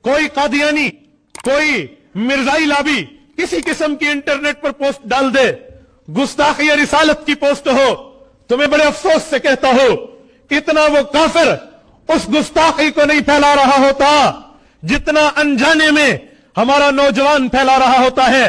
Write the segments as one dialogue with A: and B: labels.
A: कोई कादियानी, कोई मिर्जाई लाबी किसी किस्म की इंटरनेट पर पोस्ट डाल दे, गुस्ताखी या रिसालत की पोस्ट हो, तुम्हें बड़े अफसोस से कहता हो, इतना वो काफिर उस गुस्ताखी को नहीं फैला रहा होता जितना अनजाने में हमारा नौजवान फैला रहा होता है।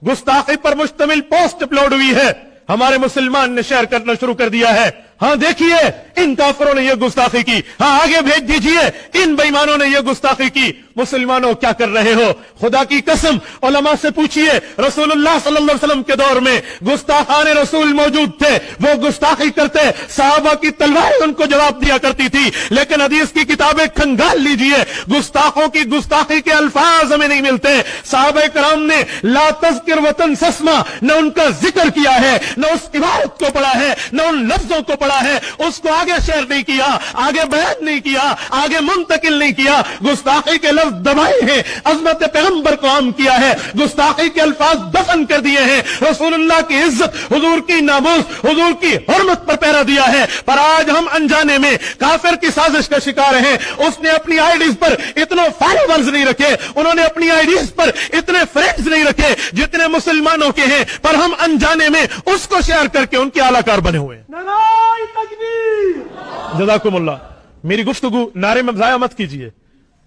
A: गुस्ताखी पर मुश्तमिल पोस्ट अपलोड हुई है, हमारे मुसलमान ने शेयर करना शुरू कर दिया है। हाँ देखिए, इन काफिरों ने यह गुस्ताखी की, हाँ आगे भेज दीजिए, इन बेईमानों ने यह गुस्ताखी की। मुसलमानों क्या कर रहे हो? खुदा की कसम उलमा से पूछिए, रसूलुल्लाह सल्लल्लाहु अलैहि वसल्लम के दौर में गुस्ताखान रसूल मौजूद थे, वो गुस्ताखी करते, सहाबा की तलवारें उनको जवाब दिया करती थी। लेकिन हदीस की किताबें खंगाल लीजिए, गुस्ताखों की गुस्ताखी के अल्फाज हमें नहीं मिलते। सहाबा कराम ने ला तज़किर वतन सस्मा, न उनका जिक्र किया है, न उस इबारत को पढ़ा है, न उन लफ्जों को पढ़ा है, उसको आगे शेयर नहीं किया, आगे बयान नहीं किया, आगे मुंतकिल नहीं किया। गुस्ताखी के लफ्ज दबाए हैं, अज़मत पैगंबर को आम किया है, गुस्ताखी के अल्फाज दफन कर दिए हैं, रसूलुल्लाह की इज्जत, हुजूर की नामूस, हुजूर की हुर्मत पर पहरा दिया है। पर आज हम अनजाने में काफिर की साजिश का शिकार हैं। उसने अपनी आईडीज पर इतने फॉलोवर्स नहीं रखे, उन्होंने अपनी आईडीज पर इतने फ्रेंड्स नहीं रखे जितने मुसलमानों के हैं, पर हम अनजाने में उसको शेयर करके उनके आलाकार बने हुए हैं।
B: नारे तकबीर।
A: जज़ाकुमुल्लाह। मेरी गुफ्तगू नारे में ज़ाया मत कीजिए,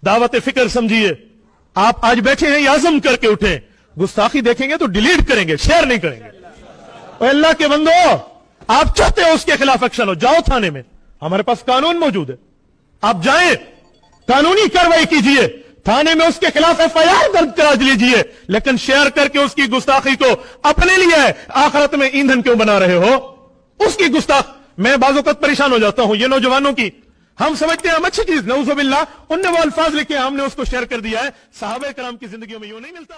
A: दावत फिक्र समझिए। आप आज बैठे हैं, आज़म करके उठे, गुस्ताखी देखेंगे तो डिलीट करेंगे, शेयर नहीं करेंगे। अल्लाह के बंदो, आप चाहते हो उसके खिलाफ एक्शन हो, जाओ थाने में, हमारे पास कानून मौजूद है, आप जाएं, कानूनी कार्रवाई कीजिए, थाने में उसके खिलाफ एफआईआर दर्ज करा लीजिए। लेकिन शेयर करके उसकी गुस्ताखी को अपने लिए आखिरत में ईंधन क्यों बना रहे हो? उसकी गुस्ताख, मैं बाज़-ओ-वक़्त परेशान हो जाता हूं, ये नौजवानों की, हम समझते हैं हम अच्छी चीज, नऊज़ुबिल्लाह, उनने वो अल्फाज लिखे, हमने उसको शेयर कर दिया है। सहाबा कराम की जिंदगियों में यूं नहीं मिलता।